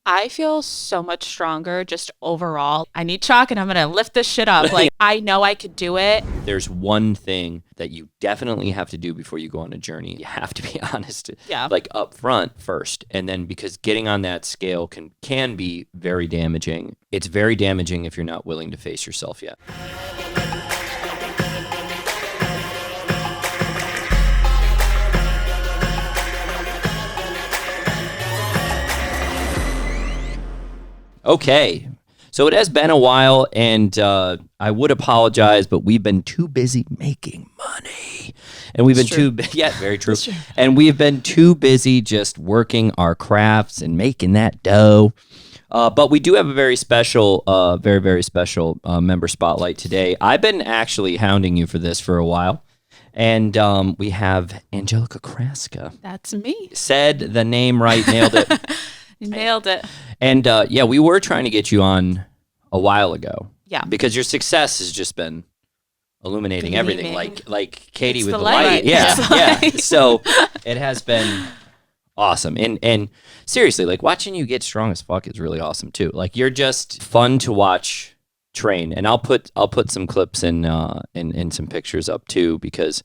I feel so much stronger just overall. I need chalk and I'm going to lift this shit up. Like, I know I could do it. There's one thing that you definitely have to do before you go on a journey. You have to be honest, like up front first. And then because getting on that scale can be very damaging. It's very damaging if you're not willing to face yourself yet. Okay, so it has been a while, and I would apologize, but we've been too busy making money, and we've been very true, and we've been too busy just working our crafts and making that dough. But we do have a very special, very special member spotlight today. I've been actually hounding you for this for a while. And we have Angelica Kraska. That's me. Said the name right, nailed it. You nailed it. And we were trying to get you on a while ago. Yeah. Because your success has just been illuminating everything, like Katie it's with the light. light. Yeah. So it has been awesome. And seriously, like watching you get strong as fuck is really awesome too. Like you're just fun to watch train. And I'll put some clips and some pictures up too, because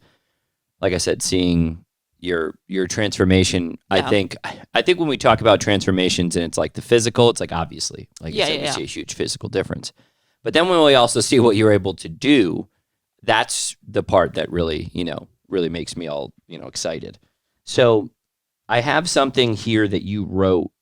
like I said, seeing your transformation, I think when we talk about transformations and it's like the physical, it's like obviously like you said, we see a huge physical difference. But then when we also see what you're able to do, that's the part that really makes me all, excited. So I have something here that you wrote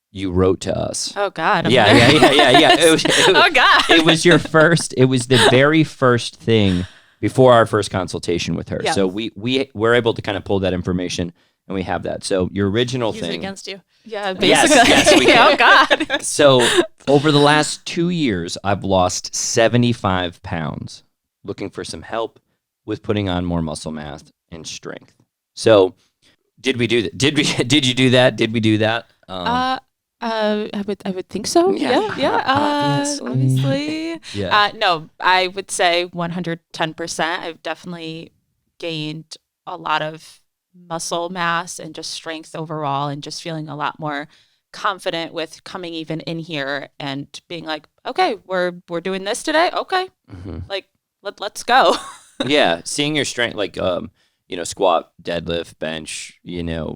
to us. Oh God. Yeah. Oh God. It was the very first thing before our first consultation with her. Yeah. So we were able to kind of pull that information, and we have that. So your original Use it thing against you. Yeah, basically. Yes, we can. Oh God. So over the last 2 years, I've lost 75 pounds looking for some help with putting on more muscle mass and strength. So did we do that? Did you do that? Did we do that? I would think so. Yeah. Obviously. Yeah. No, I would say 110%. I've definitely gained a lot of muscle mass and just strength overall, and just feeling a lot more confident with coming even in here and being like, okay, we're doing this today. Okay. Mm-hmm. Like let's go. Yeah. Seeing your strength, like, squat, deadlift, bench,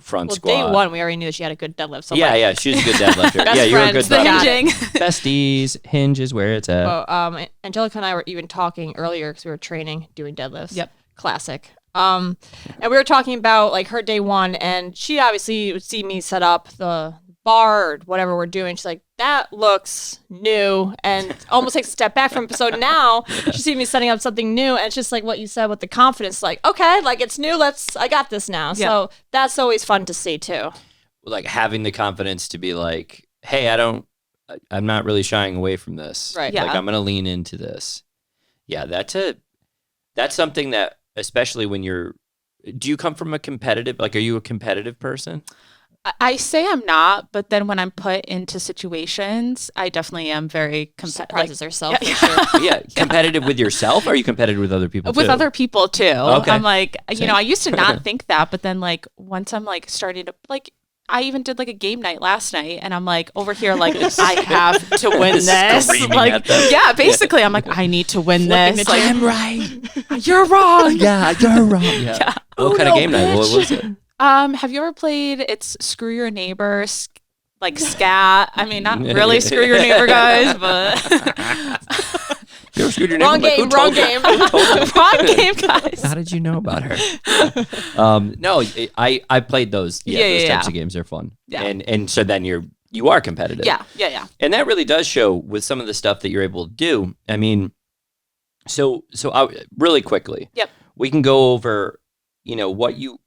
front squat. Day one, we already knew that she had a good deadlift. So yeah, she's a good deadlifter. Best Yeah, you're a good friends, the hinging. Besties, hinge is where it's at. Well, Angelica and I were even talking earlier because we were training, doing deadlifts. Yep. Classic. And we were talking about like her day one, and she obviously would see me set up the bar or whatever we're doing. She's like, that looks new, and almost takes a step back from. So now she sees me setting up something new, and it's just like what you said with the confidence, like, okay, like it's new. I got this now. Yeah. So that's always fun to see too. Like having the confidence to be like, hey, I'm not really shying away from this. Right. Yeah. Like I'm going to lean into this. Yeah. That's something that, especially when do you come from are you a competitive person? I say I'm not, but then when I'm put into situations, I definitely am very competitive. Surprises herself. Yeah. For sure. Yeah. Competitive with yourself? Or are you competitive with other people With too? other people too. Okay. I'm like, I used to not think that, but then like once I'm like starting to like, I even did like a game night last night, and I'm like over here like I have to win this. Screaming Like, at them. yeah, basically I'm like I need to win this. the Like, gym. I'm right. you're wrong. Yeah, you're wrong. Yeah. What kind of game night? What was it? Have you ever played It's Screw Your Neighbor, like scat? I mean, not really Screw Your Neighbor, guys, but You ever screwed your Wrong neighbor? game, wrong game. wrong game, guys. How did you know about her? No, I played those. Yeah, those types of games are fun. Yeah. And so then you are competitive. Yeah. And that really does show with some of the stuff that you're able to do. I mean, so really quickly. Yep. We can go over, what you,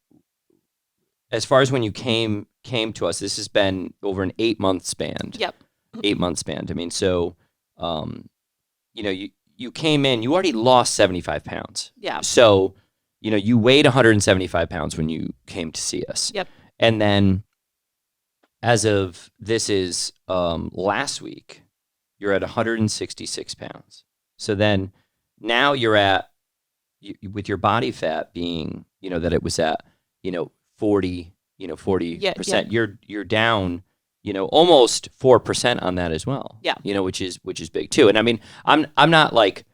as far as when you came to us. This has been over an 8-month span. Yep. 8-month span. I mean, so, you came in. You already lost 75 pounds. Yeah. So, you weighed 175 pounds when you came to see us. Yep. And then as of this is last week, you're at 166 pounds. So then now you're at, with your body fat being, that it was at, 40%, you're down almost 4% on that as well. Yeah. Which is big too. And I mean, I'm not like,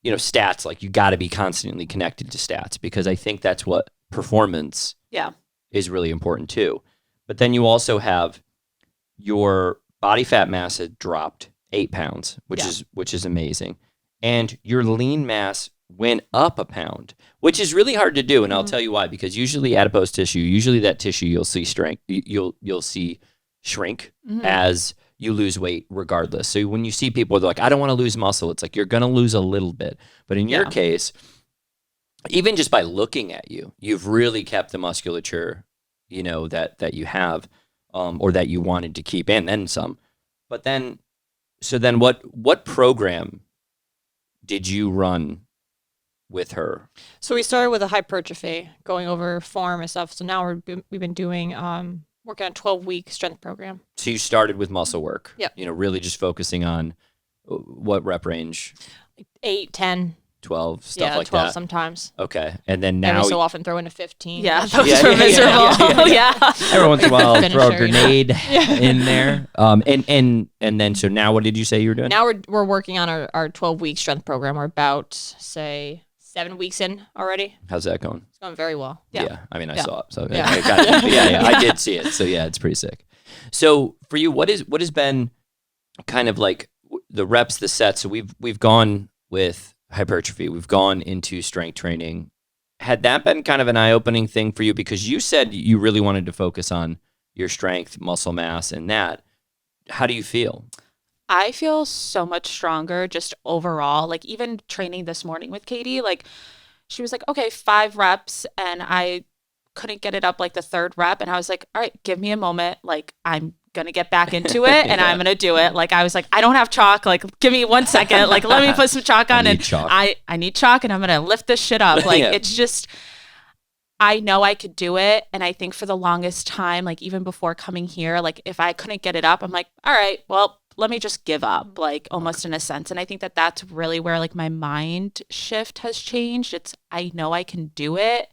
stats, like you got to be constantly connected to stats, because I think that's what performance is really important too. But then you also have your body fat mass had dropped 8 pounds, which is amazing. And your lean mass went up a pound, which is really hard to do. And I'll tell you why, because usually adipose tissue, that tissue you'll see you'll see shrink as you lose weight regardless. So when you see people, they're like, I don't want to lose muscle. It's like, you're going to lose a little bit. But in your case, even just by looking at you, you've really kept the musculature, that you have, or that you wanted to keep, and then some. But then, what program did you run with her? So we started with a hypertrophy, going over form and stuff. So now we've been doing working on a 12-week strength program. So you started with muscle work. Yep. Really just focusing on what rep range? 8, 10. 12, stuff like 12 that. sometimes. Okay. And then now Every so often throw in a 15. Yeah, those were miserable. Yeah. Every once in a while, throw a Finisher, grenade in there. And then, so now what did you say you were doing? Now we're working on our 12-week strength program. We're about, say, 7 weeks in already. How's that going? It's going very well. Yeah. I mean, I saw it. So Yeah. I got it. Yeah, I did see it. So yeah, it's pretty sick. So for you, what has been kind of like the reps, the sets? So we've gone with hypertrophy. We've gone into strength training. Had that been kind of an eye-opening thing for you? Because you said you really wanted to focus on your strength, muscle mass, and that. How do you feel? I feel so much stronger just overall. Like even training this morning with Katie, like she was like, okay, 5 reps. And I couldn't get it up like the 3rd rep. And I was like, all right, give me a moment. Like I'm going to get back into it and I'm going to do it. Like I was like, I don't have chalk. Like give me 1 second. Like let me put some chalk on. I need chalk and I'm going to lift this shit up. Like it's just, I know I could do it. And I think for the longest time, like even before coming here, like if I couldn't get it up, I'm like, all right, well, let me just give up, like almost in a sense. And I think that that's really where like my mind shift has changed. It's, I know I can do it.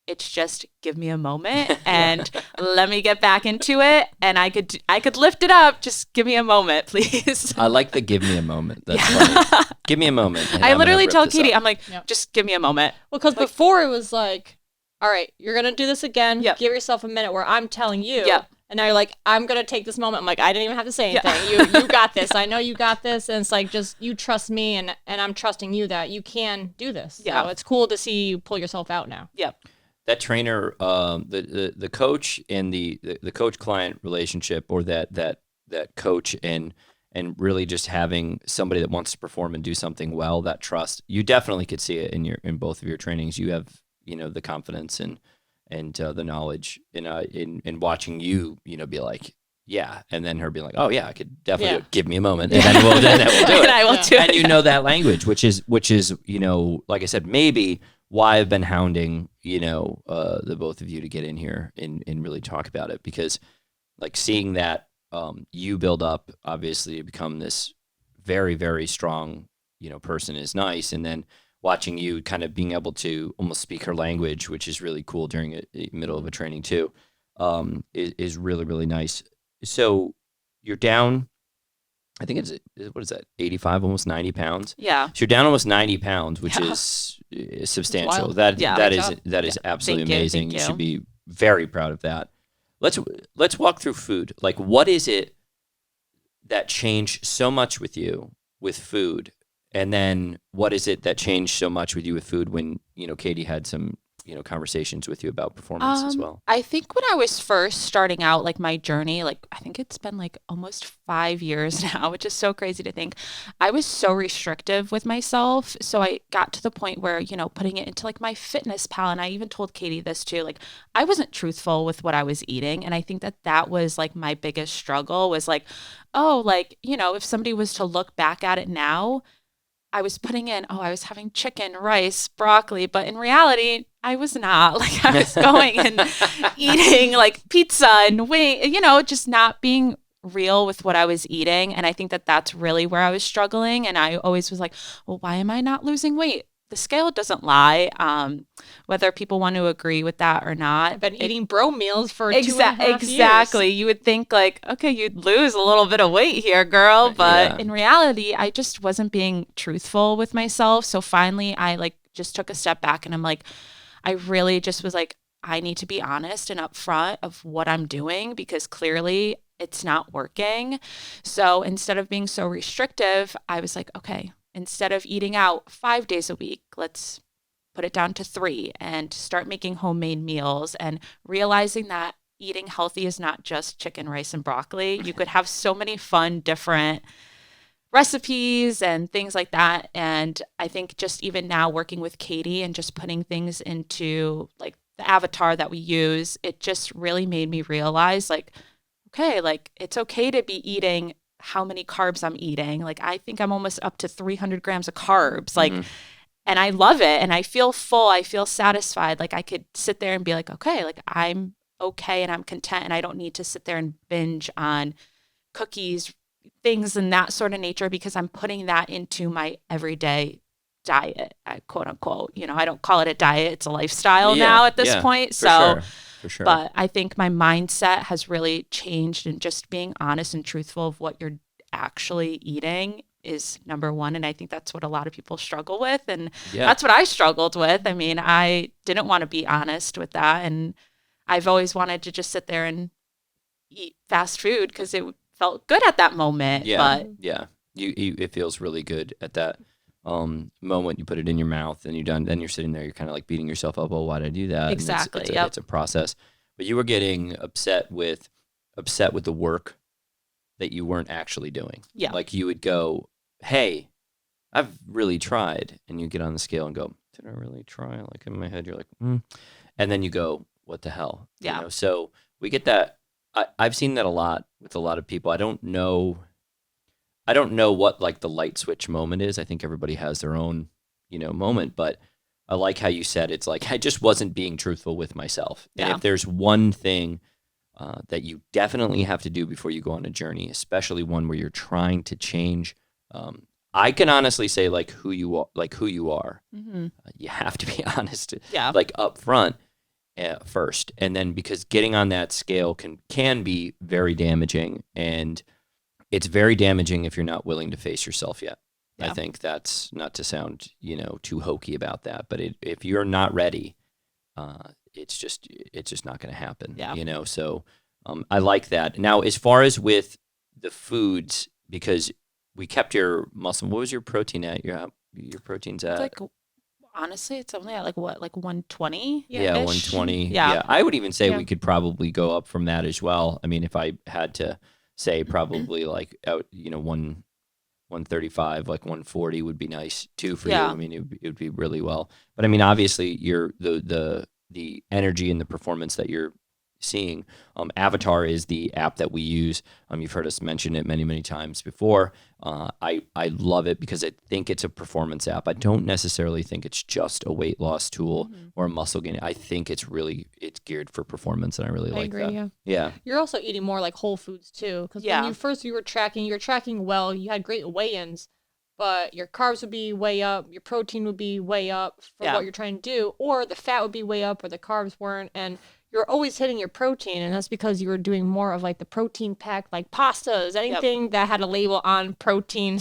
It's just give me a moment and let me get back into it. And I could lift it up. Just give me a moment, please. I like the give me a moment. That's funny. Give me a moment. I literally tell Katie, I'm like, just give me a moment. Well, because before it was like, all right, you're going to do this again. Yep. Give yourself a minute where I'm telling you. Yep. And now you're like, I'm going to take this moment. I'm like, I didn't even have to say anything. You got this. I know you got this. And it's like, just you trust me and I'm trusting you that you can do this. Yeah. So it's cool to see you pull yourself out now. Yep. That trainer, the coach and the coach client relationship, or that coach and really just having somebody that wants to perform and do something well, that trust, you definitely could see it in both of your trainings. You have, the confidence and the knowledge in watching you, be like, yeah. And then her being like, oh yeah, I could definitely give me a moment. And then we'll do it. And I will do it. And you know that language, which is, like I said, maybe why I've been hounding, the both of you to get in here and really talk about it, because like seeing that you build up, obviously you become this very, very strong, person is nice. And then watching you kind of being able to almost speak her language, which is really cool during a middle of a training too, is really, really nice. So you're down, I think it's, what is that, 85, almost 90 pounds? Yeah. So you're down almost 90 pounds, which is substantial. That is absolutely amazing. You should be very proud of that. Let's walk through food. Like, what is it that changed so much with you with food? And then what is it that changed so much with you with food when, Katie had some, conversations with you about performance as well? I think when I was first starting out, like my journey, like I think it's been like almost 5 years now, which is so crazy to think. I was so restrictive with myself. So I got to the point where, putting it into like my fitness pal. And I even told Katie this too, like I wasn't truthful with what I was eating. And I think that was like my biggest struggle was like, oh, like, if somebody was to look back at it now, I was putting in, I was having chicken, rice, broccoli, but in reality, I was not. Like I was going and eating like pizza and wing, just not being real with what I was eating. And I think that that's really where I was struggling. And I always was like, well, why am I not losing weight? the scale doesn't lie. Whether people want to agree with that or not. I've been eating bro meals for 2.5 years. Exactly. You would think like, okay, you'd lose a little bit of weight here, girl. But in reality, I just wasn't being truthful with myself. So finally, I like just took a step back and I'm like, I really just was like, I need to be honest and upfront of what I'm doing because clearly it's not working. So instead of being so restrictive, I was like, okay, instead of eating out 5 days a week, let's put it down to 3 and start making homemade meals and realizing that eating healthy is not just chicken, rice, and broccoli. You could have so many fun, different recipes and things like that. And I think just even now working with Katie and just putting things into like the avatar that we use, it just really made me realize like, okay, like it's okay to be eating how many carbs I'm eating. Like I think I'm almost up to 300 grams of carbs. Like, and I love it. And I feel full. I feel satisfied. Like I could sit there and be like, okay, like I'm okay and I'm content. And I don't need to sit there and binge on cookies, things in that sort of nature because I'm putting that into my everyday diet, quote unquote. You know, I don't call it a diet. It's a lifestyle now at this point. For sure. But I think my mindset has really changed and just being honest and truthful of what you're actually eating is number one. And I think that's what a lot of people struggle with. And that's what I struggled with. I mean, I didn't want to be honest with that. And I've always wanted to just sit there and eat fast food because it felt good at that moment. But it feels really good at that moment. You put it in your mouth and you're done. Then you're sitting there, you're kind of like beating yourself up. Oh, why did I do that? Exactly. It's a process. But you were getting upset with the work that you weren't actually doing. Yeah. Like you would go, hey, I've really tried. And you get on the scale and go, did I really try? Like in my head, you're like, And then you go, what the hell? Yeah. You know? So we get that. I've seen that a lot with a lot of people. I don't know what like the light switch moment is. I think everybody has their own, moment, but I like how you said it's like I just wasn't being truthful with myself. And if there's one thing that you definitely have to do before you go on a journey, especially one where you're trying to change, I can honestly say like who you are. Mm-hmm. You have to be honest, Yeah. like up front first, and then because getting on that scale can be very damaging, and it's very damaging if you're not willing to face yourself yet. I think that's not to sound, too hokey about that, but if you're not ready, it's just not going to happen. Yeah. So I like that. Now, as far as with the foods, because we kept your muscle, what was your protein at? Your protein's at? It's like, honestly, it's only at like 120? Yeah, 120. Yeah. I would even say we could probably go up from that as well. I mean, if I had to say probably like out, 135, like 140 would be nice too for you. I mean, it would be really well. But I mean, obviously, you're the energy and the performance that you're seeing. Avatar is the app that we use. You've heard us mention it many, many times before. I love it because I think it's a performance app. I don't necessarily think it's just a weight loss tool or a muscle gain. I think it's geared for performance, and I really like agree, that. Yeah. You're also eating more like whole foods too, because when you were tracking well. You had great weigh-ins, but your carbs would be way up, your protein would be way up for what you're trying to do, or the fat would be way up, or the carbs weren't, and you're always hitting your protein, and that's because you were doing more of like the protein packed, like pastas, anything that had a label on protein,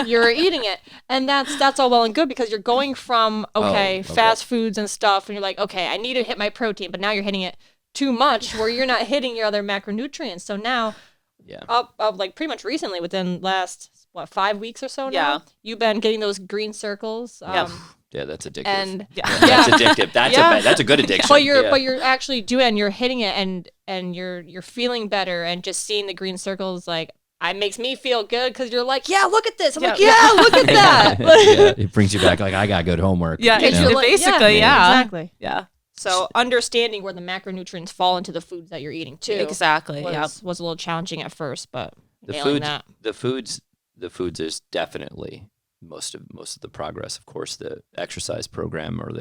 you're eating it, and that's all well and good because you're going from fast foods and stuff, and you're like, okay, I need to hit my protein, but now you're hitting it too much where you're not hitting your other macronutrients. So now, up like pretty much recently, within last 5 weeks or so now, you've been getting those green circles. Yeah, that's addictive. And that's addictive. That's a good addiction. But you're actually doing, you're hitting it, and you're feeling better, and just seeing the green circles like it makes me feel good because you're like, look at this. I'm like, look at that. It brings you back like I got good homework. Yeah, basically, exactly. Yeah. So understanding where the macronutrients fall into the foods that you're eating too. Exactly. Was a little challenging at first, but the foods is definitely most of the progress. Of course, the exercise program or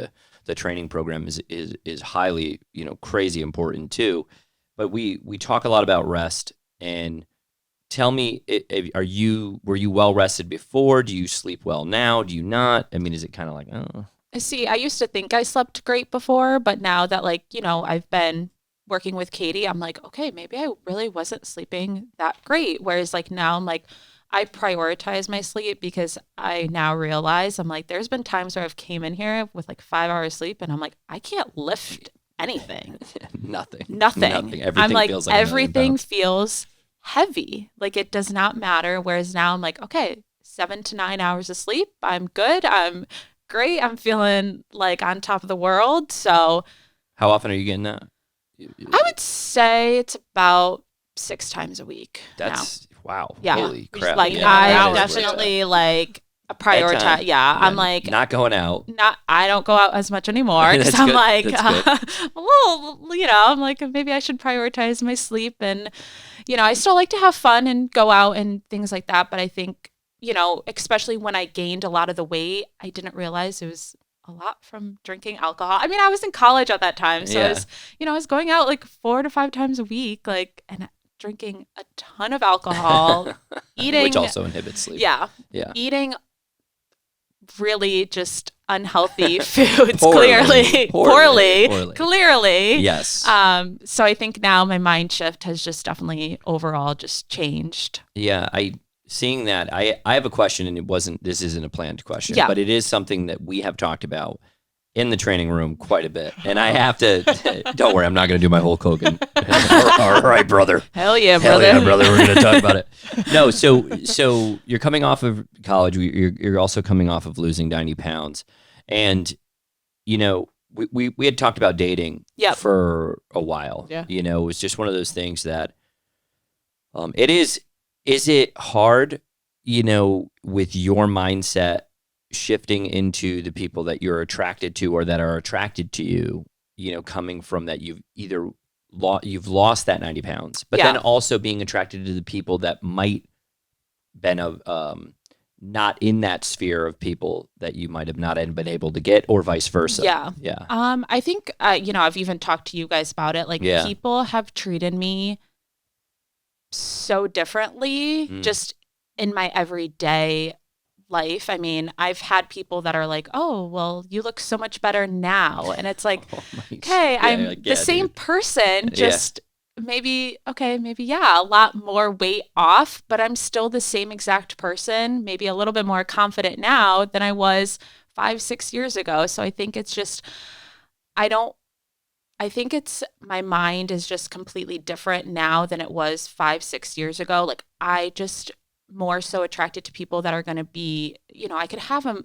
the training program is highly, crazy important too. But we talk a lot about rest, and tell me, were you well rested before? Do you sleep well now? Do you not? I mean, is it kind of like, oh, See, I used to think I slept great before, but now that like, I've been working with Katie, I'm like, okay, maybe I really wasn't sleeping that great. Whereas like now I'm like, I prioritize my sleep because I now realize I'm like, there's been times where I've came in here with like 5 hours sleep and I'm like, I can't lift anything. nothing. Nothing. Everything I'm like, feels like everything feels heavy. Like it does not matter. Whereas now I'm like, okay, 7 to 9 hours of sleep. I'm good. I'm great. I'm feeling like on top of the world. So How often are you getting that? I would say it's about 6 times a week That's wow. Yeah. Holy crap. Like Yeah, I hours. definitely like prioritize. Bedtime. Yeah, I'm like not going out. I don't go out as much anymore because That's I'm good. like That's well, I'm like maybe I should prioritize my sleep and I still like to have fun and go out and things like that. But I think especially when I gained a lot of the weight, I didn't realize it was a lot from drinking alcohol. I mean, I was in college at that time, so Yeah. I was going out like 4 to 5 times a week, like and drinking a ton of alcohol, eating, which also inhibits sleep. yeah, Yeah. eating really just unhealthy foods, Poorly. clearly. Yes. So I think now my mind shift has just definitely overall just changed. Yeah, seeing that, I have a question, and this isn't a planned question, Yeah. but it is something that we have talked about in the training room quite a bit. And I have to, don't worry, I'm not going to do my Hulk Hogan. All right, brother. Hell yeah, Hell brother. yeah, brother. We're going to talk about it. No, so you're coming off of college. You're also coming off of losing 90 pounds. And, we had talked about dating Yep. for a while. Yeah. It was just one of those things that it is it hard, with your mindset shifting into the people that you're attracted to or that are attracted to you, coming from that you've either you've lost that 90 pounds, but then also being attracted to the people that might been not in that sphere of people that you might have not been able to get, or vice versa. Yeah. Yeah. I think I've even talked to you guys about it. Like Yeah. people have treated me so differently just in my everyday life. I mean, I've had people that are like, "Oh, well, you look so much better now." And it's like, okay, I'm the same person, just maybe a lot more weight off, but I'm still the same exact person, maybe a little bit more confident now than I was 5-6 years ago. So I think it's just I think it's my mind is just completely different now than it was 5-6 years ago. Like I just more so attracted to people that are going to be, I could have a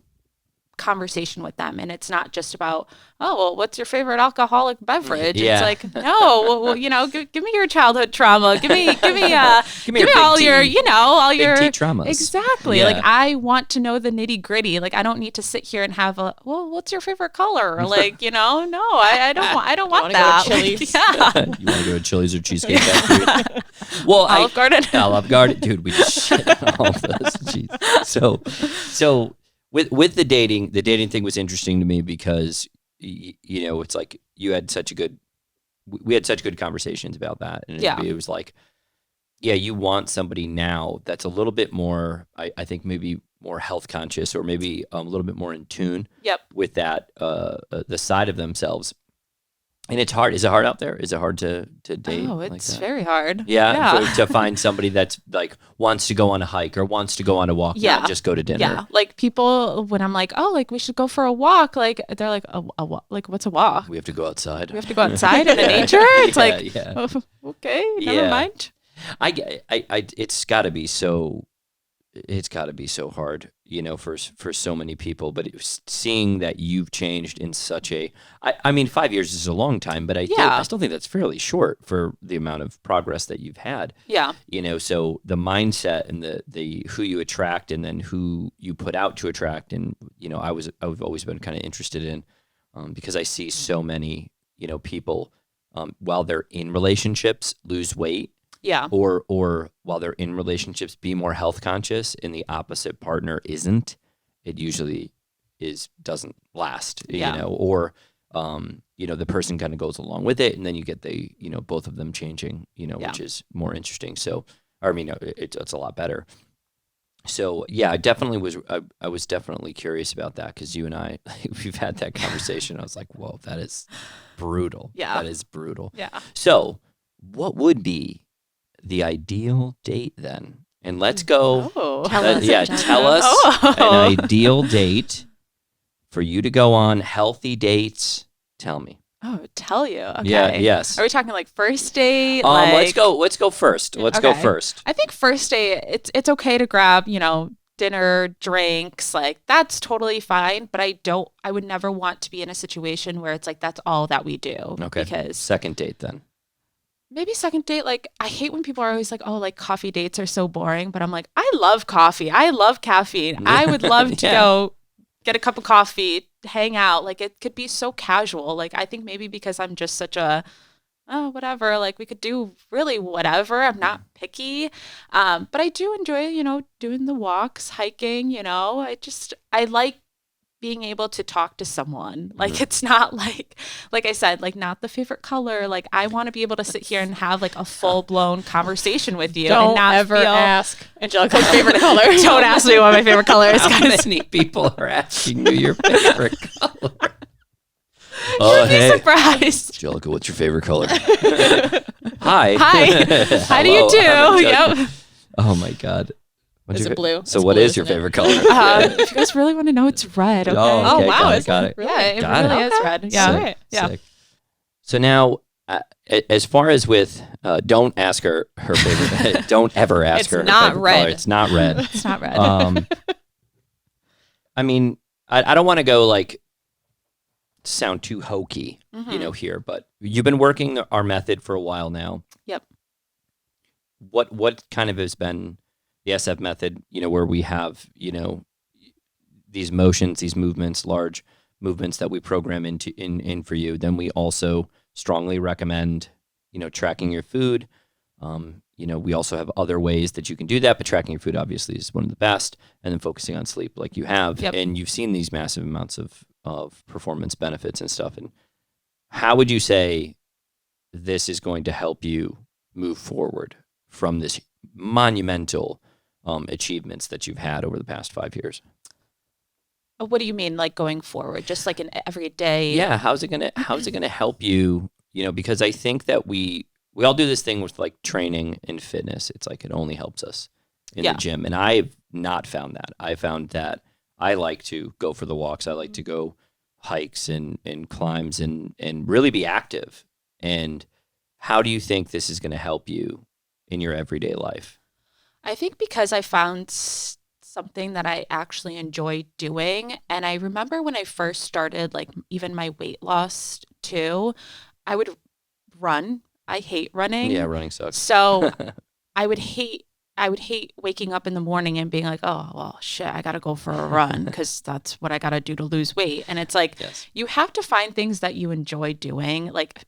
conversation with them, and it's not just about, oh, well, what's your favorite alcoholic beverage? Yeah. It's like, no, well, give me your childhood trauma, give me Give me all your, all big your T traumas. Exactly. Yeah. Like I want to know the nitty gritty. Like I don't need to sit here and have what's your favorite color? Or like, no, I don't want wanna that. go to Chili's? Like, You want to go to Chili's or Cheesecake Factory? Well, Olive Garden. Olive Garden, dude. We just shit on all of those. Jeez. So with the dating thing was interesting to me because it's like we had such good conversations about that, and it was like, yeah, you want somebody now that's a little bit more, I think maybe more health conscious, or maybe a little bit more in tune with that the side of themselves. And it's hard. Is it hard out there? Is it hard to date? Oh, it's very hard. Yeah. To find somebody that's like wants to go on a hike or wants to go on a walk, not just go to dinner. Yeah. Like people, when I'm like, oh, like we should go for a walk, like they're like, a walk? Like what's a walk? We have to go outside. We have to go outside in the nature? It's like, yeah. oh, okay, never mind. It's got to be so hard, for so many people. But it was seeing that you've changed in such a, I mean, 5 years is a long time, but I still think that's fairly short for the amount of progress that you've had. Yeah. So the mindset and the who you attract and then who you put out to attract, and I've always been kind of interested in, because I see so many people while they're in relationships lose weight. Yeah. Or while they're in relationships, be more health conscious, and the opposite partner isn't. It usually doesn't last, or the person kind of goes along with it, and then you get both of them changing, which is more interesting. So Or, I mean, it's a lot better. So yeah, I definitely was. I was definitely curious about that because you and I, we've had that conversation. I was like, whoa, that is brutal. Yeah. That is brutal. Yeah. So, what would be the ideal date then? And let's go. Oh. Tell us, Yeah, Angelica. tell us Oh. an ideal date for you to go on. Healthy dates. Tell me. Oh, tell you. Okay. Yeah. Yes. Are we talking like first date? Let's go. Let's go first. Let's go Okay. first. I think first date, it's okay to grab, dinner, drinks, like that's totally fine. But I would never want to be in a situation where it's like that's all that we do. Okay. Because Second date then. maybe second date, like I hate when people are always like, oh, like coffee dates are so boring. But I'm like, I love coffee. I love caffeine. I would love to Yeah. go get a cup of coffee, hang out. Like it could be so casual. Like I think maybe because I'm just such a whatever, like we could do really whatever. I'm not picky. But I do enjoy, doing the walks, hiking, I like being able to talk to someone. Like it's not like I said, like not the favorite color. Like I want to be able to sit here and have like a full blown conversation with you and Don't not ever feel ask Angelica's favorite color. don't ask me what my favorite color is, How guys. many people are asking you your favorite color? You'd be surprised. Angelica, what's your favorite color? Hi. Hi. How do you Hello, do? I'm Angelica. Yep. Oh my God. What's Is your it blue? So It's what blue, is your isn't it? favorite color? If you guys really want to know, it's red. Okay. Oh, okay, wow, got it, it's got it. really- Yeah, it Got it. really is Okay. red. Yeah. Sick, Right. Yeah. sick. So now, as far as with, don't ask her favorite. Don't ever ask It's her. not favorite red. Color. It's not red. It's not red. I mean, I don't want to go like sound too hokey, Mhm. here, but you've been working our method for a while now. Yep. What kind of has been the SF method, where we have, these motions, these movements, large movements that we program in for you. Then we also strongly recommend, tracking your food. We also have other ways that you can do that, but tracking your food obviously is one of the best, and then focusing on sleep like you have. Yep. And you've seen these massive amounts of performance benefits and stuff. And how would you say this is going to help you move forward from this monumental achievements that you've had over the past 5 years? What do you mean, like going forward? Just like an everyday? Yeah, how's it gonna help you? Because I think that we all do this thing with like training and fitness. It's like it only helps us in Yeah. the gym, and I've not found that. I found that I like to go for the walks. I like to go hikes and climbs and really be active. And how do you think this is going to help you in your everyday life? I think because I found something that I actually enjoy doing. And I remember when I first started, like even my weight loss too, I would run. I hate running. Yeah, running sucks. So I would hate waking up in the morning and being like, oh, well, shit, I got to go for a run because that's what I got to do to lose weight. And it's like, Yes. you have to find things that you enjoy doing. Like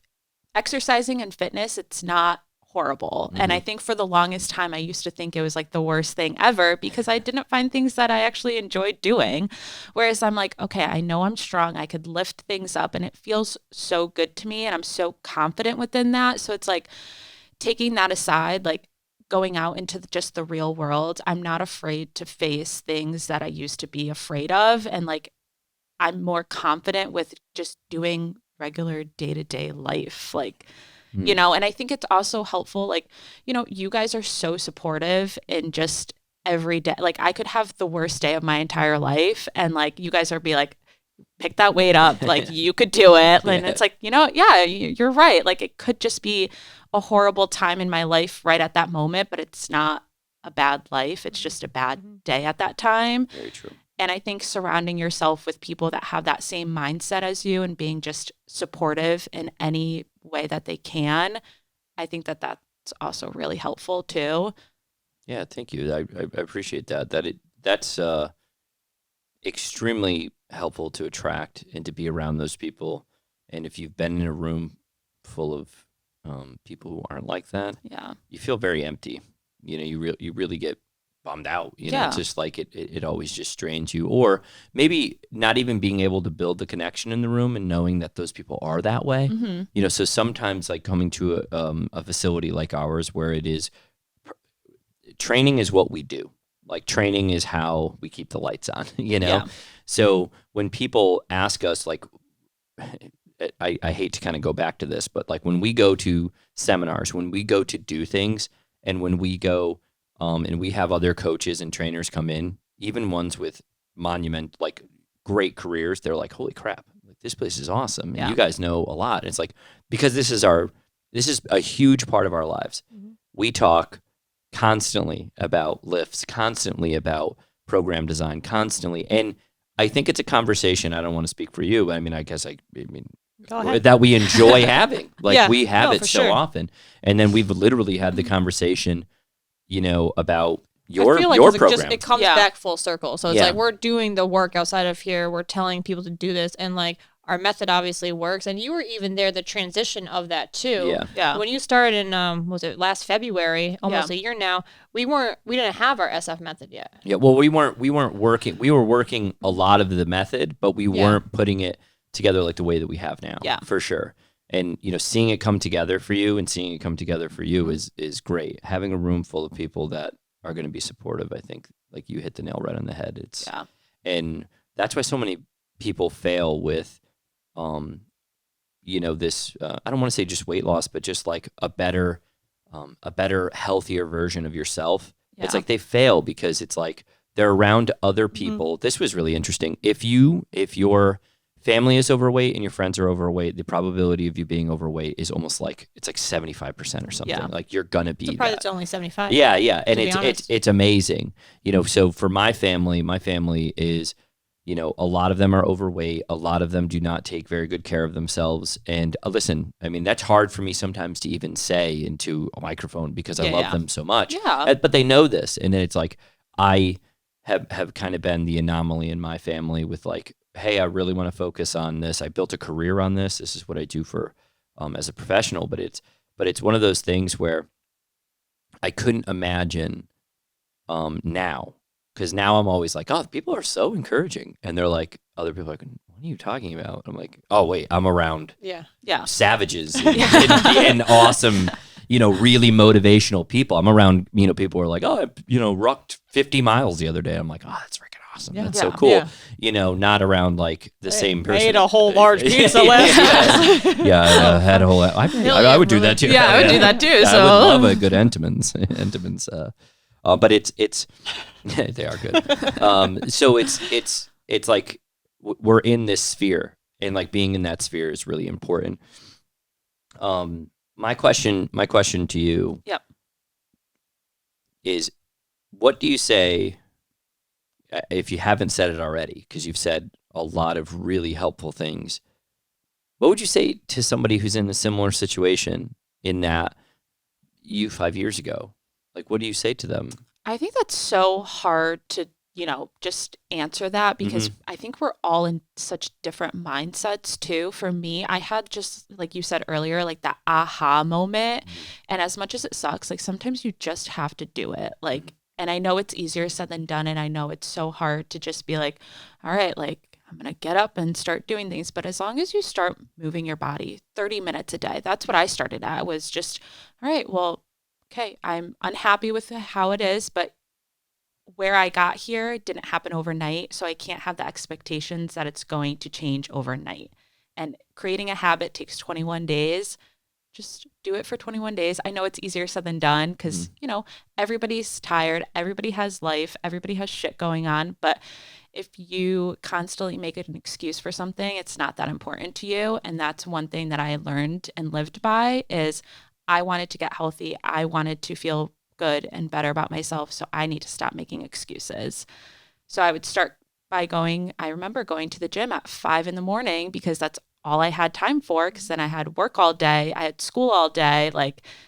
exercising and fitness, it's not horrible. And I think for the longest time, I used to think it was like the worst thing ever because I didn't find things that I actually enjoyed doing. Whereas I'm like, okay, I know I'm strong. I could lift things up and it feels so good to me. And I'm so confident within that. So it's like taking that aside, like going out into just the real world, I'm not afraid to face things that I used to be afraid of. And like, I'm more confident with just doing regular day-to-day life. Like, and I think it's also helpful. Like, you guys are so supportive in just every day. Like I could have the worst day of my entire life. And like, you guys are be like, pick that weight up. Like you could do it. And it's like, yeah, you're right. Like it could just be a horrible time in my life right at that moment, but it's not a bad life. It's just a bad day at that time. Very true. And I think surrounding yourself with people that have that same mindset as you and being just supportive in any way that they can, I think that that's also really helpful too. Yeah, thank you. I appreciate that. That's extremely helpful to attract and to be around those people. And if you've been in a room full of people who aren't like that, Yeah. you feel very empty. You really get bummed out. Yeah. It's just like it always just strains you. Or maybe not even being able to build the connection in the room and knowing that those people are that way. Mm-hmm. So sometimes like coming to a facility like ours where it is training is what we do. Like training is how we keep the lights on, you know? Yeah. So when people ask us, like, I hate to kind of go back to this, but like when we go to seminars, when we go to do things, and when we go and we have other coaches and trainers come in, even ones with like great careers, they're like, holy crap, like, this place is awesome. And Yeah. you guys know a lot. It's like, because this is a huge part of our lives. Mhm. We talk constantly about lifts, constantly about program design, constantly. And I think it's a conversation. I don't want to speak for you, but I mean, I guess I mean, Go ahead. that we enjoy having. Like Yeah, we have no, it for so sure. often. And then we've literally had the conversation, you know, about I feel like your 'cause program. it comes Yeah. back full circle. So it's Yeah. like we're doing the work outside of here. We're telling people to do this, and like our method obviously works. And you were even there, the transition of that too. Yeah. Yeah. When you started in was it last February, almost Yeah. a year now, we didn't have our SF method yet. Yeah, well, we weren't working. We were working a lot of the method, but we Yeah. weren't putting it together like the way that we have now. Yeah. For sure. And you know, seeing it come together for you and seeing it come together for you is great. Having a room full of people that are going to be supportive, I think, like you hit the nail right on the head. Yeah. And that's why so many people fail with, you know, this. I don't want to say just weight loss, but just like a better, healthier version of yourself. It's Yeah. like they fail because it's like they're around other people. This was really interesting. If your family is overweight and your friends are overweight, the probability of you being overweight is almost like it's like 75% or something. Yeah. Like you're gonna be Surprised that. it's only 75. Yeah, yeah, and be it's honest. it's amazing. You know, so for my family is, you know, a lot of them are overweight. A lot of them do not take very good care of themselves. And listen, I mean, that's hard for me sometimes to even say into a microphone because I Yeah, love yeah. them so much. Yeah. But they know this, and then it's like I have kind of been the anomaly in my family with like, hey, I really want to focus on this. I built a career on this. This is what I do for as a professional. But it's one of those things where I couldn't imagine now, because now I'm always like, oh, people are so encouraging, and they're like, other people are like, what are you talking about? I'm like, oh wait, I'm around Yeah. Yeah. savages and awesome, you know, really motivational people. I'm around, you know, people who are like, oh, I, you know, rucked 50 miles the other day. I'm like, oh, that's freaking awesome. Yeah. That's so Yeah. cool. Yeah. You know, not around like the same person. Ate a whole large pizza last Yeah, I had a whole. I would do that too. Yeah, I would do that too. I So would love a good Entenmann's. But it's they are good. So it's like we're in this sphere, and like being in that sphere is really important. My question to you Yep. is, what do you say, if you haven't said it already, because you've said a lot of really helpful things, what would you say to somebody who's in a similar situation in that you 5 years ago? Like, what do you say to them? I think that's so hard to, you know, just answer that because I think we're all in such different mindsets too. For me, I had just, like you said earlier, like that aha moment. And as much as it sucks, like sometimes you just have to do it. Like, and I know it's easier said than done. And I know it's so hard to just be like, all right, like I'm going to get up and start doing things. But as long as you start moving your body 30 minutes a day, that's what I started at, was just, all right, well, okay, I'm unhappy with how it is, but where I got here didn't happen overnight. So I can't have the expectations that it's going to change overnight. And creating a habit takes 21 days. Just do it for 21 days. I know it's easier said than done because, you know, everybody's tired. Everybody has life. Everybody has shit going on. But if you constantly make it an excuse for something, it's not that important to you. And that's one thing that I learned and lived by is I wanted to get healthy. I wanted to feel good and better about myself. So I need to stop making excuses. So I would start by I remember going to the gym at 5 a.m. because that's all I had time for, because then I had work all day. I had school all day.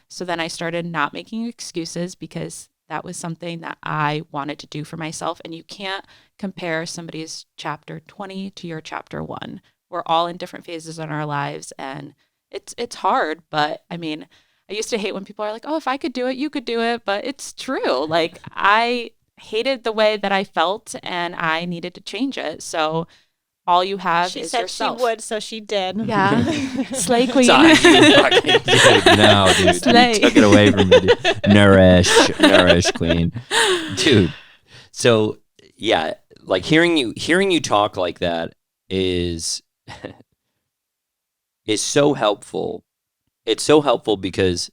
So then I started not making excuses because that was something that I wanted to do for myself. And you can't compare somebody's chapter 20 to your chapter 1. We're all in different phases in our lives, and it's hard. But I mean, I used to hate when people are like, oh, if I could do it, you could do it. But it's true. Like, I hated the way that I felt and I needed to change it. So all you have She is said yourself. she would, so she did. Yeah. Slay queen. Sorry, you fucking dude. No, dude. Slay. You took it away from me. Dude. Nourish, queen. Dude. So yeah, like hearing you talk like that is so helpful. It's so helpful because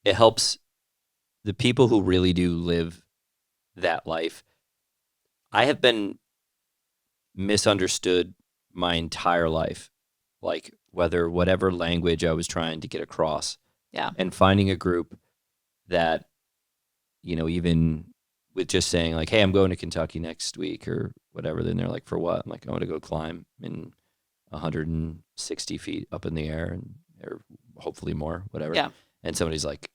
it helps the people who really do live that life. I have been misunderstood my entire life, like whatever language I was trying to get across. Yeah. And finding a group that, even with just saying like, hey, I'm going to Kentucky next week or whatever, then they're like, for what? I'm like, I want to go climb in 160 feet up in the air or hopefully more, whatever. Yeah. And somebody's like,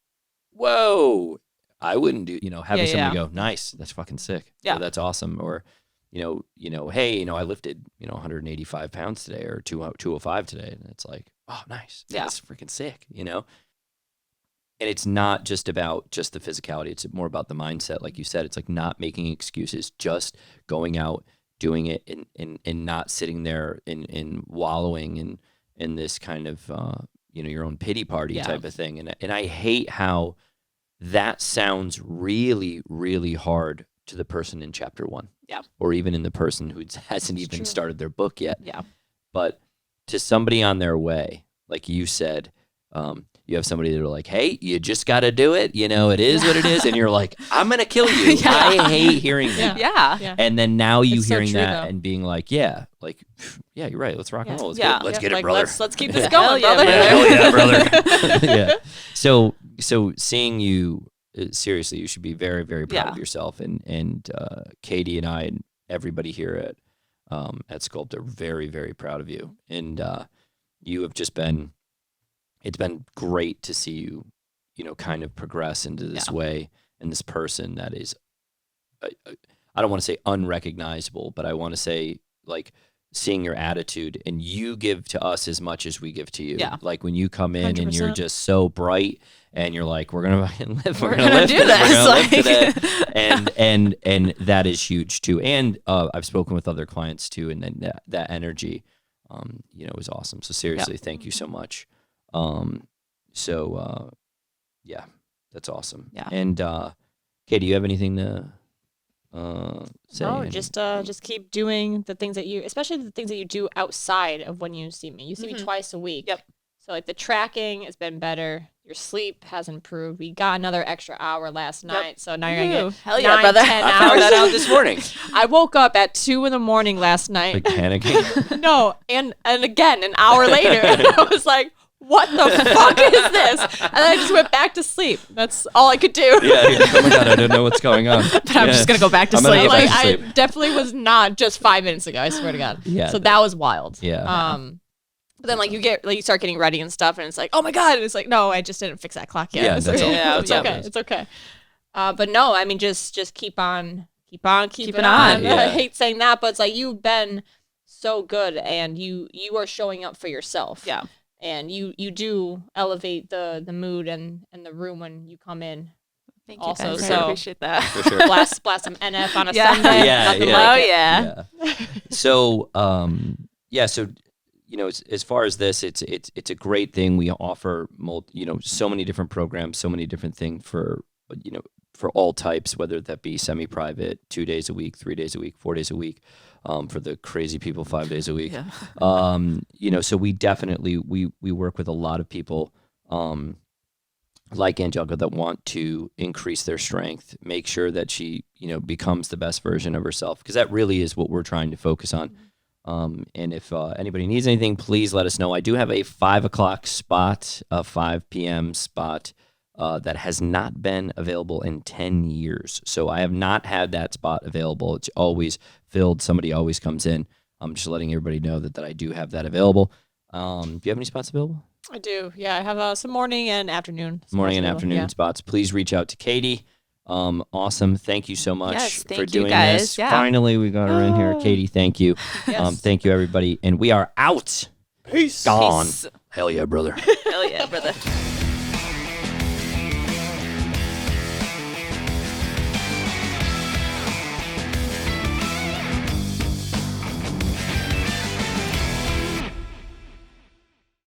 whoa, I wouldn't do, having Yeah, somebody go, nice, that's fucking sick. Yeah. Or that's awesome. Or, hey, I lifted, 185 pounds today or 205 today. And it's like, oh, nice. Yeah. That's freaking sick, And it's not just about just the physicality. It's more about the mindset. Like you said, it's like not making excuses, just going out, doing it and not sitting there and wallowing in this kind of, your own pity party type of thing. And I hate how that sounds really, really hard to the person in chapter 1. Yeah. Or even in the person who hasn't even true. started their book yet. Yeah. But to somebody on their way, like you said, you have somebody that are like, hey, you just got to do it. It is what it is. And you're like, I'm going to kill you. Yeah. I hate hearing that. Yeah. Yeah. And then now you It's so hearing true, that though. and being like, yeah, you're right. Let's rock and roll. Let's Yeah. let's Yeah, get it, like, brother. Let's keep this Yeah. going, Hell brother. yeah, Hell yeah, brother. Yeah. So seeing you, seriously, you should be very, very proud of yourself. And Katie and I and everybody here at Sculpt are very, very proud of you. And you have just been, it's been great to see you, kind of progress into this way and this person that is, I don't want to say unrecognizable, but I want to say like seeing your attitude, and you give to us as much as we give to you. Yeah. Like when you come in and you're 100%. just so bright and you're like, we're going to fucking live. We're gonna gonna lift do it, this, We're going like- to lift it. And that is huge too. And I've spoken with other clients too. And then that energy, is awesome. So seriously, thank you so much. Yeah, that's awesome. Yeah. And Katie, do you have anything to say? No, just keep doing the things that especially the things that you do outside of when you see me. You see me twice a week. Yep. So like the tracking has been better. Your sleep has improved. We got another extra hour last night, so now you're gonna get Hell yeah, 9, brother. 10 I found hours. that out this morning. I woke up at 2 a.m. last night. Like panicking. No, and again an hour later, I was like, "What the fuck is this?" And then I just went back to sleep. That's all I could do. Yeah. Oh my god, I don't know what's going on. But I'm just gonna go back to I'm gonna sleep. go back Like to I sleep. definitely was not just 5 minutes ago. I swear to God. Yeah. So that was wild. Yeah. But then you start getting ready and stuff, and it's like, oh my God, and it's like, no, I just didn't fix that clock yet. Yeah, It's that's okay. all. Yeah, It's That's all okay. it is. It's okay. But no, I mean, just keep on keeping on. on. Yeah. I hate saying that, but it's like you've been so good, and you are showing up for yourself. Yeah. And you do elevate the mood and the room when you come in. Thank you Also, guys. so- I appreciate that. For sure. Blast some NF on a Yeah. Sunday. Yeah, Nothing yeah. like Oh it. yeah. So, so as far as this, it's a great thing. We offer so many different programs, so many different things for all types, whether that be semi-private, 2 days a week, 3 days a week, 4 days a week, for the crazy people, 5 days a week. Yeah. So we definitely we work with a lot of people like Angelica that want to increase their strength, make sure that she becomes the best version of herself, because that really is what we're trying to focus on. And if anybody needs anything, please let us know. I do have a 5 o'clock spot, a 5 p.m. spot that has not been available in 10 years. So I have not had that spot available. It's always filled. Somebody always comes in. I'm just letting everybody know that I do have that available. Do you have any spots available? I do. Yeah, I have some morning and afternoon. spots Morning and available. afternoon Yeah. spots. Please reach out to Katie. Awesome. Thank you so much Yes, for thank you, doing guys. this. Yeah. Finally, we got her in here. Katie, thank you. Yes. Thank you, everybody. And we are out. Peace. Gone. Peace. Hell yeah, brother. Hell yeah, brother.